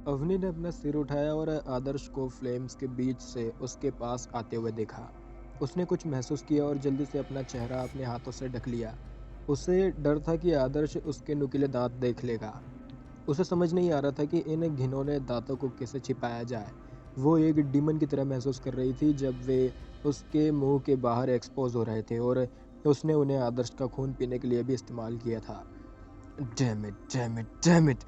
अवनी ने अपना सिर उठाया और आदर्श को फ्लेम्स के बीच से उसके पास आते हुए देखा। उसने कुछ महसूस किया और जल्दी से अपना चेहरा अपने हाथों से ढक लिया। उसे डर था कि आदर्श उसके नुकीले दांत देख लेगा। उसे समझ नहीं आ रहा था कि इन घिनौने दांतों को कैसे छिपाया जाए। वो एक डीमन की तरह महसूस कर रही थी जब वे उसके मुंह के बाहर एक्सपोज हो रहे थे और उसने उन्हें आदर्श का खून पीने के लिए भी इस्तेमाल किया था। Damn it, damn it, damn it!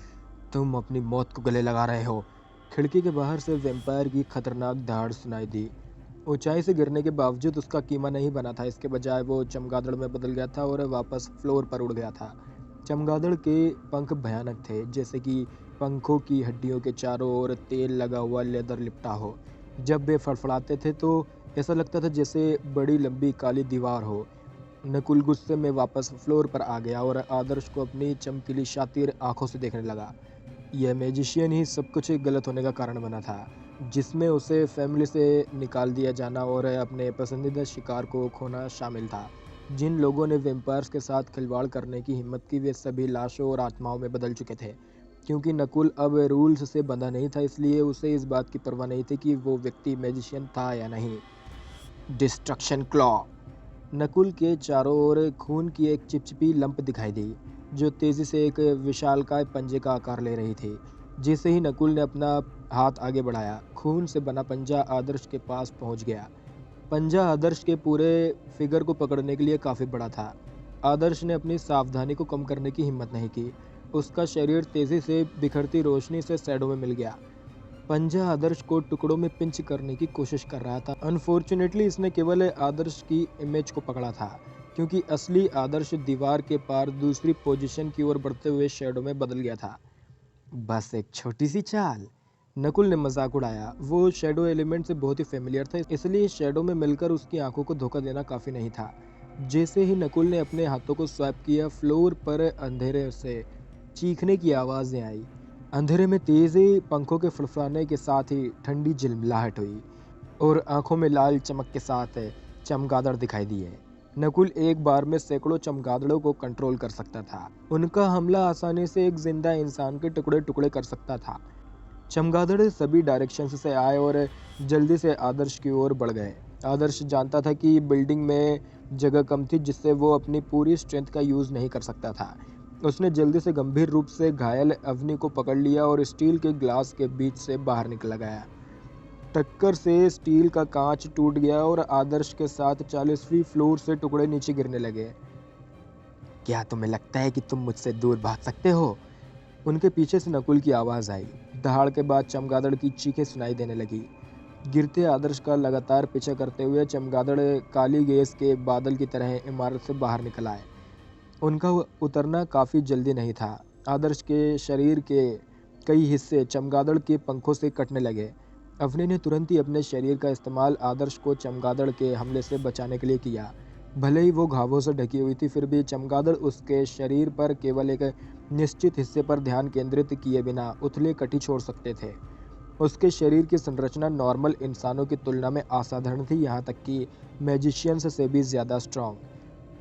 तुम अपनी मौत को गले लगा रहे हो। खिड़की के बाहर से वैम्पायर की खतरनाक दहाड़ सुनाई दी। ऊंचाई से गिरने के बावजूद उसका कीमा नहीं बना था। इसके बजाय वो चमगादड़ में बदल गया था और वापस फ्लोर पर उड़ गया था। चमगादड़ के पंख भयानक थे, जैसे कि पंखों की हड्डियों के चारों ओर तेल लगा हुआ लेदर लिपटा हो। जब वे फड़फड़ाते थे तो ऐसा लगता था जैसे बड़ी लंबी काली दीवार हो। नकुल गुस्से में वापस फ्लोर पर आ गया और आदर्श को अपनी चमकीली शातिर आंखों से देखने लगा। यह मैजिशियन ही सब कुछ गलत होने का कारण बना था, जिसमें उसे फैमिली से निकाल दिया जाना और अपने पसंदीदा शिकार को खोना शामिल था। जिन लोगों ने वेम्पायर्स के साथ खिलवाड़ करने की हिम्मत की, वे सभी लाशों और आत्माओं में बदल चुके थे। क्योंकि नकुल अब रूल्स से बंधा नहीं था, इसलिए उसे इस बात की परवाह नहीं थी कि वो व्यक्ति मैजिशियन था या नहीं। Destruction claw. नकुल के चारों ओर खून की एक चिपचिपी लंप दिखाई दी, जो तेजी से एक विशालकाय पंजे का आकार ले रही थी। जैसे ही नकुल ने अपना हाथ आगे बढ़ाया, खून से बना पंजा आदर्श के पास पहुंच गया। पंजा आदर्श के पूरे फिगर को पकड़ने के लिए काफी बड़ा था। आदर्श ने अपनी सावधानी को कम करने की हिम्मत नहीं की। उसका शरीर तेजी से बिखरती रोशनी से शैडो में मिल गया। पंजा आदर्श को टुकड़ों में पिंच करने की कोशिश कर रहा था। अनफॉर्चुनेटली इसने केवल आदर्श की इमेज को पकड़ा था, क्योंकि असली आदर्श दीवार के पार दूसरी पोजीशन की ओर बढ़ते हुए शैडो में बदल गया था। बस एक छोटी सी चाल, नकुल ने मजाक उड़ाया। वो शैडो एलिमेंट से बहुत ही फेमिलियर था, इसलिए शैडो में मिलकर उसकी आंखों को धोखा देना काफी नहीं था। जैसे ही नकुल ने अपने हाथों को स्वैप किया, फ्लोर पर अंधेरे से चीखने की आवाजें आई। अंधेरे में तेजी पंखों के फड़फड़ाने के साथ ही ठंडी झिलमिलाहट हुई और आंखों में लाल चमक के साथ चमगादड़ दिखाई दिए। नकुल एक बार में सैकड़ों चमगादड़ों को कंट्रोल कर सकता था। उनका हमला आसानी से एक जिंदा इंसान के टुकड़े टुकड़े कर सकता था। चमगादड़ सभी डायरेक्शंस से आए और जल्दी से आदर्श की ओर बढ़ गए। आदर्श जानता था कि बिल्डिंग में जगह कम थी, जिससे वो अपनी पूरी स्ट्रेंथ का यूज नहीं कर सकता था। उसने जल्दी से गंभीर रूप से घायल अवनी को पकड़ लिया और स्टील के ग्लास के बीच से बाहर निकल गया। टक्कर से स्टील का कांच टूट गया और आदर्श के साथ 40वीं फ्लोर से टुकड़े नीचे गिरने लगे। क्या तुम्हें लगता है कि तुम मुझसे दूर भाग सकते हो? उनके पीछे से नकुल की आवाज आई। दहाड़ के बाद चमगादड़ की चीखें सुनाई देने लगी। गिरते आदर्श का लगातार पीछा करते हुए चमगादड़ काली गैस के बादल की तरह इमारत से बाहर निकल आए। उनका उतरना काफी जल्दी नहीं था। आदर्श के शरीर के कई हिस्से चमगादड़ के पंखों से कटने लगे। अवनी ने तुरंत ही अपने शरीर का इस्तेमाल आदर्श को चमगादड़ के हमले से बचाने के लिए किया। भले ही वो घावों से ढकी हुई थी, फिर भी चमगादड़ उसके शरीर पर केवल एक निश्चित हिस्से पर ध्यान केंद्रित किए बिना उथले कटी छोड़ सकते थे। उसके शरीर की संरचना नॉर्मल इंसानों की तुलना में असाधारण थी, यहाँ तक कि मैजिशियंस से भी ज़्यादा स्ट्रॉन्ग।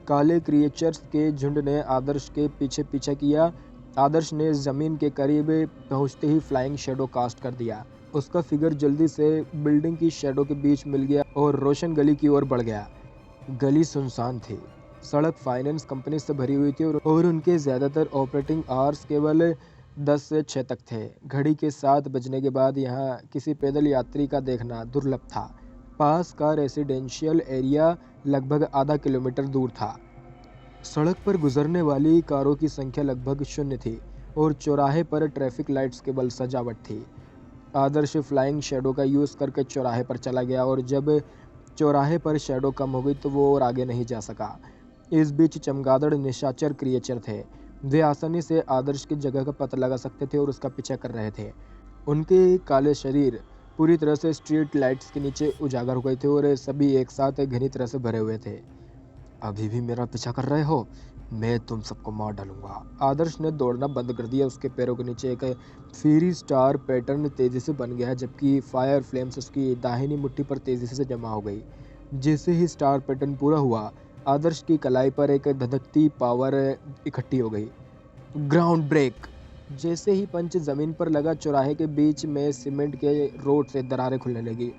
काले क्रिएचर्स के झुंड ने आदर्श के पीछे पीछा किया। आदर्श ने जमीन के करीब पहुंचते ही फ्लाइंग शेडो कास्ट कर दिया। उसका फिगर जल्दी से बिल्डिंग की शेडो के बीच मिल गया और रोशन गली की ओर बढ़ गया। गली सुनसान थी। सड़क फाइनेंस कंपनी से भरी हुई थी और उनके ज़्यादातर ऑपरेटिंग आवर्स केवल 10 से 6 तक थे। घड़ी के 7 बजने के बाद यहाँ किसी पैदल यात्री का देखना दुर्लभ था। पास का रेसिडेंशियल एरिया लगभग आधा किलोमीटर दूर था। सड़क पर गुजरने वाली कारों की संख्या लगभग शून्य थी और चौराहे पर ट्रैफिक लाइट्स केवल सजावट थी। आदर्श फ्लाइंग शैडो का यूज़ करके चौराहे पर चला गया और जब चौराहे पर शैडो कम हो गई तो वो और आगे नहीं जा सका। इस बीच चमगादड़ निशाचर क्रिएचर थे। वे आसानी से आदर्श की जगह का पता लगा सकते थे और उसका पीछा कर रहे थे। उनके काले शरीर पूरी तरह से स्ट्रीट लाइट्स के नीचे उजागर हो गए थे और सभी एक साथ घनी तरह से भरे हुए थे। अभी भी मेरा पीछा कर रहे हो? मैं तुम सबको मार डालूंगा। आदर्श ने दौड़ना बंद कर दिया। उसके पैरों के नीचे एक फीरी स्टार पैटर्न तेजी से बन गया, जबकि फायर फ्लेम्स उसकी दाहिनी मुट्ठी पर तेजी से जमा हो गई। जैसे ही स्टार पैटर्न पूरा हुआ, आदर्श की कलाई पर एक धधकती पावर इकट्ठी हो गई। Ground break! जैसे ही पंच जमीन पर लगा, चौराहे के बीच में सीमेंट के रोड से दरारें खुलने लगी।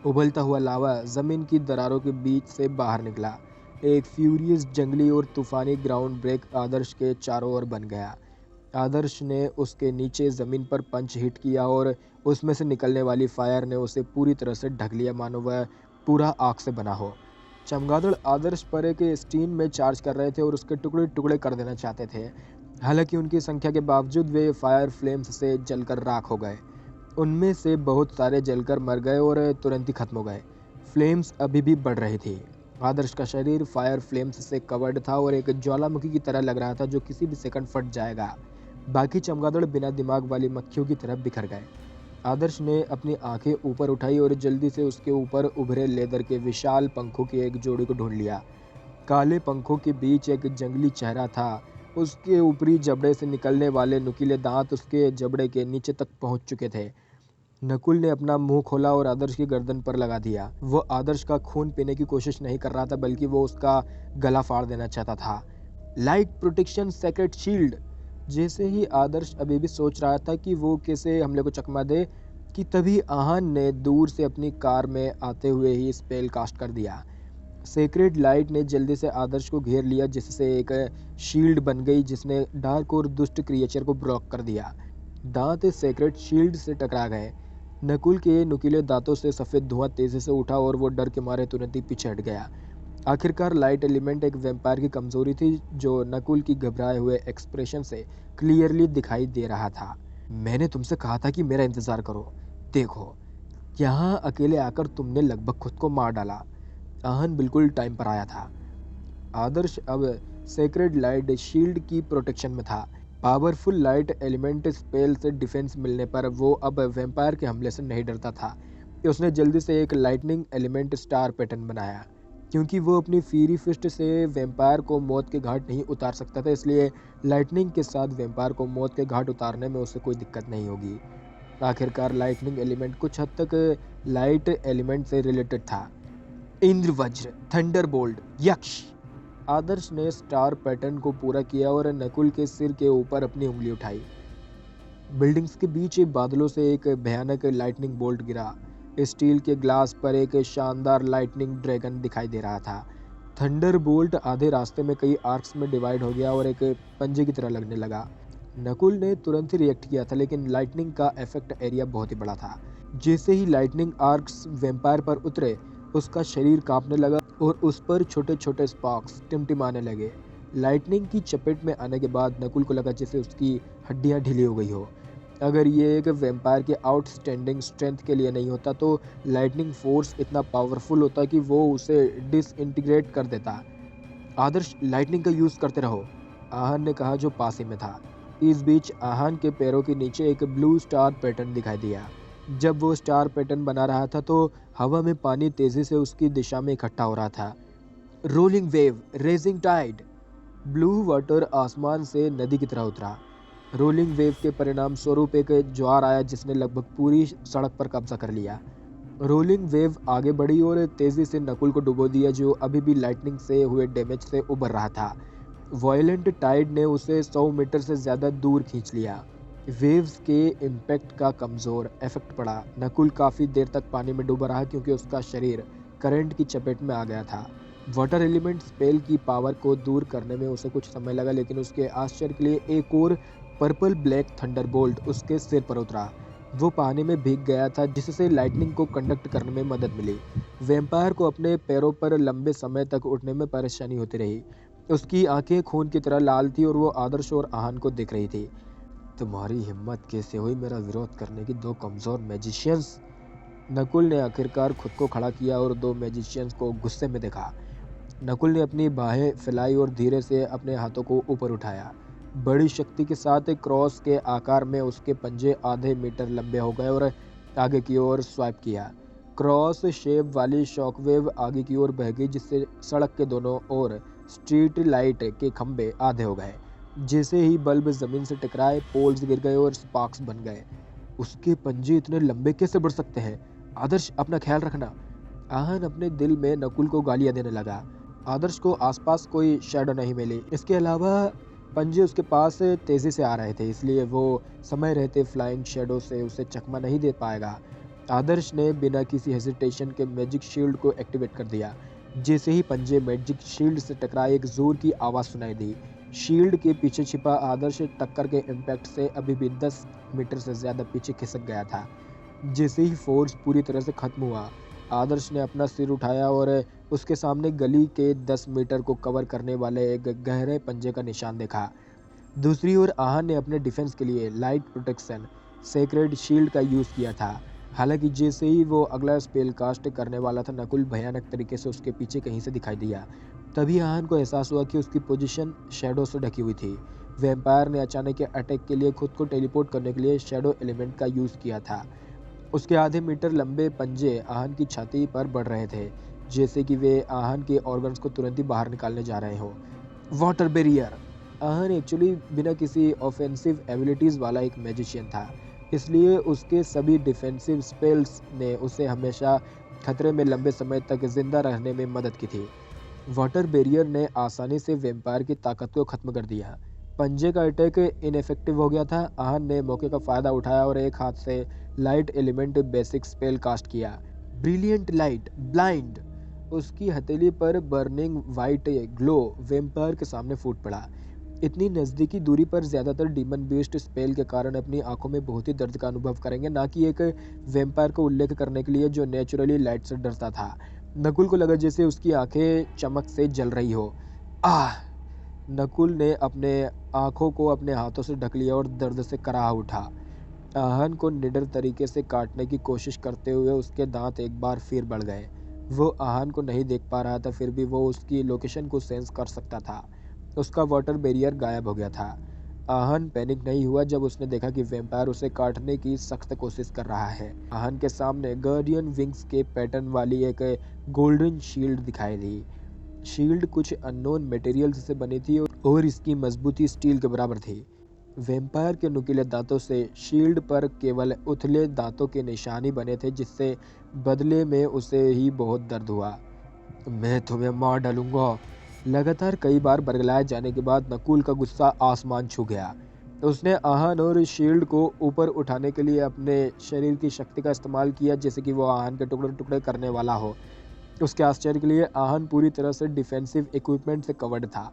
उबलता हुआ लावा जमीन की दरारों के बीच से बाहर निकला। एक फ्यूरियस जंगली और तूफानी ग्राउंड ब्रेक आदर्श के चारों ओर बन गया। आदर्श ने उसके नीचे ज़मीन पर पंच हिट किया और उसमें से निकलने वाली फायर ने उसे पूरी तरह से ढक लिया, मानो वह पूरा आग से बना हो। चमगादड़ आदर्श पर एक स्टीन में चार्ज कर रहे थे और उसके टुकड़े टुकड़े कर देना चाहते थे। हालांकि उनकी संख्या के बावजूद वे फायर फ्लेम्स से जलकर राख हो गए। उनमें से बहुत सारे जलकर मर गए और तुरंत ही खत्म हो गए। फ्लेम्स अभी भी बढ़ रही थी। आदर्श का शरीर फायर फ्लेम्स से कवर्ड था और एक ज्वालामुखी की तरह लग रहा था जो किसी भी सेकंड फट जाएगा। बाकी चमगादड़ बिना दिमाग वाली मक्खियों की तरह बिखर गए। आदर्श ने अपनी आंखें ऊपर उठाई और जल्दी से उसके ऊपर उभरे लेदर के विशाल पंखों की एक जोड़ी को ढूंढ लिया। काले पंखों के बीच एक जंगली चेहरा था। उसके ऊपरी जबड़े से निकलने वाले नुकीले दांत उसके जबड़े के नीचे तक पहुंच चुके थे। नकुल ने अपना मुंह खोला और आदर्श की गर्दन पर लगा दिया। वो आदर्श का खून पीने की कोशिश नहीं कर रहा था, बल्कि वो उसका गला फाड़ देना चाहता था। Light protection secret shield. जैसे ही आदर्श अभी भी सोच रहा था कि वो कैसे हमले को चकमा दे, कि तभी आहान ने दूर से अपनी कार में आते हुए ही स्पेल कास्ट कर दिया। सेक्रेट लाइट ने जल्दी से आदर्श को घेर लिया, जिससे एक शील्ड बन गई जिसने डार्क और दुष्ट क्रिएचर को ब्लॉक कर दिया। दांत सेक्रेट शील्ड से टकरा गए। नकुल के नुकीले दांतों से सफ़ेद धुआं तेजी से उठा और वो डर के मारे तुरंत ही पीछे हट गया। आखिरकार लाइट एलिमेंट एक वैम्पायर की कमजोरी थी, जो नकुल की घबराए हुए एक्सप्रेशन से क्लियरली दिखाई दे रहा था। मैंने तुमसे कहा था कि मेरा इंतजार करो। देखो, यहाँ अकेले आकर तुमने लगभग खुद को मार डाला। आहन बिल्कुल टाइम पर आया था। आदर्श अब सेक्रेड लाइट शील्ड की प्रोटेक्शन में था। पावरफुल लाइट एलिमेंट स्पेल से डिफेंस मिलने पर वो अब वैम्पायर के हमले से नहीं डरता था। उसने जल्दी से एक लाइटनिंग एलिमेंट स्टार पैटर्न बनाया। क्योंकि वो अपनी फीरी फिस्ट से वैम्पायर को मौत के घाट नहीं उतार सकता था, इसलिए लाइटनिंग के साथ वैम्पायर को मौत के घाट उतारने में उसे कोई दिक्कत नहीं होगी। आखिरकार लाइटनिंग एलिमेंट कुछ हद तक लाइट एलिमेंट से रिलेटेड था। इंद्र वज्र, थंडरबोल्ट, यक्ष। आदर्श ने स्टार पैटर्न को पूरा किया और नकुल के सिर के ऊपर अपनी उंगली उठाई। बिल्डिंग्स के बीच बादलों से एक भयानक लाइटनिंग बोल्ट गिरा। स्टील के ग्लास पर एक शानदार लाइटनिंग ड्रैगन दिखाई दे रहा था। थंडर बोल्ट आधे रास्ते में कई आर्क्स में डिवाइड हो गया और एक पंजे की तरह लगने लगा। नकुल ने तुरंत ही रिएक्ट किया था, लेकिन लाइटनिंग का इफेक्ट एरिया बहुत ही बड़ा था। जैसे ही लाइटनिंग आर्क्स वैम्पायर पर उतरे, उसका शरीर कांपने लगा और उस पर छोटे छोटे स्पार्क्स टिमटिमाने लगे। लाइटनिंग की चपेट में आने के बाद नकुल को लगा जैसे उसकी हड्डियां ढीली हो गई हो। अगर ये एक वैम्पायर के आउटस्टैंडिंग स्ट्रेंथ के लिए नहीं होता, तो लाइटनिंग फोर्स इतना पावरफुल होता कि वो उसे डिसइंटीग्रेट कर देता। आदर्श, लाइटनिंग का यूज़ करते रहो, आहान ने कहा, जो पास ही में था। इस बीच आहान के पैरों के नीचे एक ब्लू स्टार पैटर्न दिखाई दिया। जब वो स्टार पैटर्न बना रहा था तो हवा में पानी तेजी से उसकी दिशा में इकट्ठा हो रहा था। Rolling wave, raging tide. Blue water आसमान से नदी की तरह उतरा। रोलिंग वेव के परिणाम स्वरूप एक ज्वार आया जिसने लगभग पूरी सड़क पर कब्जा कर लिया। रोलिंग वेव आगे बढ़ी और तेजी से नकुल को डुबो दिया, जो अभी भी लाइटनिंग से हुए डैमेज से उबर रहा था। वायलेंट टाइड ने उसे 100 मीटर से ज़्यादा दूर खींच लिया। वेव्स के इम्पैक्ट का कमज़ोर इफेक्ट पड़ा। नकुल काफ़ी देर तक पानी में डूबा रहा क्योंकि उसका शरीर करंट की चपेट में आ गया था। वाटर एलिमेंट स्पेल की पावर को दूर करने में उसे कुछ समय लगा, लेकिन उसके आश्चर्य के लिए एक और पर्पल ब्लैक थंडरबोल्ट उसके सिर पर उतरा। वो पानी में भीग गया था, जिससे लाइटनिंग को कंडक्ट करने में मदद मिली। वैम्पायर को अपने पैरों पर लंबे समय तक उठने में परेशानी होती रही। उसकी आंखें खून की तरह लाल थी और वो आदर्श और आहान को देख रही थी। तुम्हारी हिम्मत कैसे हुई मेरा विरोध करने की, दो कमज़ोर मैजिशियंस। नकुल ने आखिरकार खुद को खड़ा किया और दो मैजिशियंस को गुस्से में देखा। नकुल ने अपनी बाहें फैलाई और धीरे से अपने हाथों को ऊपर उठाया। बड़ी शक्ति के साथ एक क्रॉस के आकार में उसके पंजे आधे मीटर लंबे हो गए और आगे की ओर स्वाइप किया। क्रॉस शेप वाली शॉकवेव आगे की ओर बह गई, जिससे सड़क के दोनों ओर स्ट्रीट लाइट के खंभे आधे हो गए। जैसे ही बल्ब जमीन से टकराए, पोल्स गिर गए और स्पार्क्स बन गए। उसके पंजे इतने लंबे कैसे बढ़ सकते हैं? आदर्श, अपना ख्याल रखना। आहन अपने दिल में नकुल को गालियां देने लगा। आदर्श को आसपास कोई शैडो नहीं मिली। इसके अलावा पंजे उसके पास तेज़ी से आ रहे थे, इसलिए वो समय रहते फ्लाइंग शैडो से उसे चकमा नहीं दे पाएगा। आदर्श ने बिना किसी हेजिटेशन के मैजिक शील्ड को एक्टिवेट कर दिया। जैसे ही पंजे मैजिक शील्ड से टकराए, एक जोर की आवाज़ सुनाई दी। शील्ड के पीछे छिपा आदर्श टक्कर के इम्पैक्ट से अभी भी 10 मीटर से ज़्यादा पीछे खिसक गया था। जैसे ही फोर्स पूरी तरह से खत्म हुआ, आदर्श ने अपना सिर उठाया और उसके सामने गली के 10 मीटर को कवर करने वाले एक गहरे पंजे का निशान देखा। दूसरी ओर आहान ने अपने डिफेंस के लिए लाइट प्रोटेक्शन सेक्रेड शील्ड का यूज़ किया था। हालांकि जैसे ही वो अगला स्पेल कास्ट करने वाला था, नकुल भयानक तरीके से उसके पीछे कहीं से दिखाई दिया। तभी आहान को एहसास हुआ कि उसकी पोजीशन शैडो से ढकी हुई थी। वैम्पायर ने अचानक के अटैक के लिए खुद को टेलीपोर्ट करने के लिए शैडो एलिमेंट का यूज़ किया था। उसके आधे मीटर लंबे पंजे आहान की छाती पर बढ़ रहे थे, जैसे कि वे आहान के ऑर्गन्स को तुरंत ही बाहर निकालने जा रहे हो। Water barrier. आहान एक्चुअली बिना किसी ऑफेंसिव एबिलिटीज़ वाला एक मैजिशियन था, इसलिए उसके सभी डिफेंसिव स्पेल्स ने उसे हमेशा खतरे में लंबे समय तक जिंदा रहने में मदद की थी। वाटर बैरियर ने आसानी से वैम्पायर की ताकत को खत्म कर दिया। पंजे का अटैक इनफेक्टिव हो गया था। आहान ने मौके का फायदा उठाया और एक हाथ से light element basic spell cast किया। Brilliant light blind. उसकी हथेली पर बर्निंग वाइट ग्लो वैम्पायर के सामने फूट पड़ा। इतनी नज़दीकी दूरी पर ज़्यादातर डीमन बीस्ट स्पेल के कारण अपनी आंखों में बहुत ही दर्द का अनुभव करेंगे, ना कि एक वैम्पायर को उल्लेख करने के लिए जो नेचुरली लाइट से डरता था। नकुल को लगा जैसे उसकी आंखें चमक से जल रही हो। आह! नकुल ने अपने आंखों को अपने हाथों से ढक लिया और दर्द से कराह उठा। आहान को निडर तरीके से काटने की कोशिश करते हुए उसके दांत एक बार फिर बढ़ गए। वो आहान को नहीं देख पा रहा था, फिर भी वो उसकी लोकेशन को सेंस कर सकता था। उसका वाटर बैरियर गायब हो गया था। आहान पैनिक नहीं हुआ जब उसने देखा कि वैम्पायर उसे काटने की सख्त कोशिश कर रहा है। आहान के सामने गार्डियन विंग्स के पैटर्न वाली एक गोल्डन शील्ड दिखाई दी। शील्ड कुछ अननोन मटेरियल्स से बनी थी और इसकी मजबूती स्टील के बराबर थी। वैम्पायर के नुकीले दांतों से शील्ड पर केवल उथले दांतों के निशान ही बने थे, जिससे बदले में उसे ही बहुत दर्द हुआ। मैं तुम्हें मार डालूंगा। लगातार कई बार बरगलाए जाने के बाद नकुल का गुस्सा आसमान छू गया। उसने आहान और शील्ड को ऊपर उठाने के लिए अपने शरीर की शक्ति का इस्तेमाल किया, जैसे कि वो आहान के टुकड़े टुकड़े करने वाला हो। उसके आश्चर्य के लिए आहान पूरी तरह से डिफेंसिव इक्विपमेंट से कवर्ड था।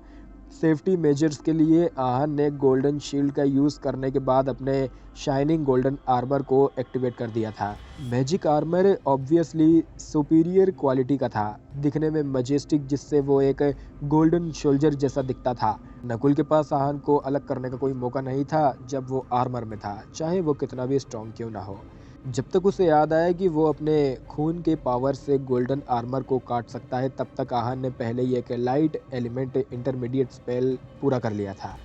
सेफ्टी मेजर्स के लिए आहान ने गोल्डन शील्ड का यूज़ करने के बाद अपने शाइनिंग गोल्डन आर्मर को एक्टिवेट कर दिया था। Magic armour obviously superior quality का था, दिखने में मजेस्टिक, जिससे वो एक गोल्डन सोल्जर जैसा दिखता था। नकुल के पास आहान को अलग करने का कोई मौका नहीं था जब वो आर्मर में था, चाहे वो कितना भी स्ट्रॉन्ग क्यों ना हो। जब तक उसे याद आया कि वो अपने खून के पावर से गोल्डन आर्मर को काट सकता है, तब तक आहान ने पहले ही एक लाइट एलिमेंट इंटरमीडिएट स्पेल पूरा कर लिया था।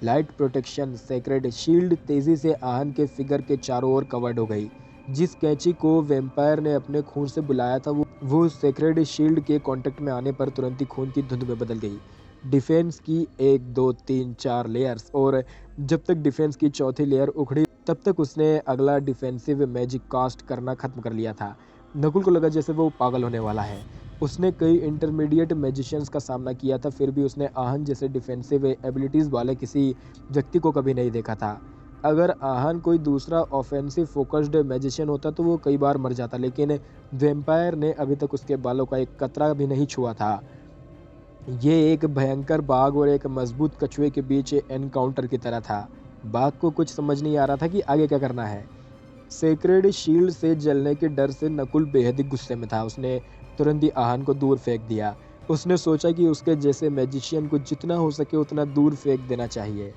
लाइट प्रोटेक्शन सेक्रेड शील्ड तेज़ी से आहान के फिगर के चारों ओर कवर्ड हो गई। जिस कैंची को वैम्पायर ने अपने खून से बुलाया था, वो सेक्रेड शील्ड के कांटेक्ट में आने पर तुरंत ही खून की धुंध में बदल गई। डिफेंस की 1 2 3 4 लेयर्स, और जब तक डिफेंस की चौथी लेयर उखड़ी, तब तक उसने अगला डिफेंसिव मैजिक कास्ट करना खत्म कर लिया था। नकुल को लगा जैसे वो पागल होने वाला है। उसने कई इंटरमीडिएट मैजिशियंस का सामना किया था, फिर भी उसने आहान जैसे डिफेंसिव एबिलिटीज़ वाले किसी व्यक्ति को कभी नहीं देखा था। अगर आहान कोई दूसरा ऑफेंसिव फोकस्ड मैजिशियन होता तो वो कई बार मर जाता, लेकिन वैम्पायर ने अभी तक उसके बालों का एक कतरा भी नहीं छुआ था। ये एक भयंकर बाघ और एक मजबूत कछुए के बीच एनकाउंटर की तरह था। बाघ को कुछ समझ नहीं आ रहा था कि आगे क्या करना है। सेक्रेड शील्ड से जलने के डर से नकुल बेहद ही गुस्से में था। उसने तुरंत ही आहान को दूर फेंक दिया। उसने सोचा कि उसके जैसे मैजिशियन को जितना हो सके उतना दूर फेंक देना चाहिए।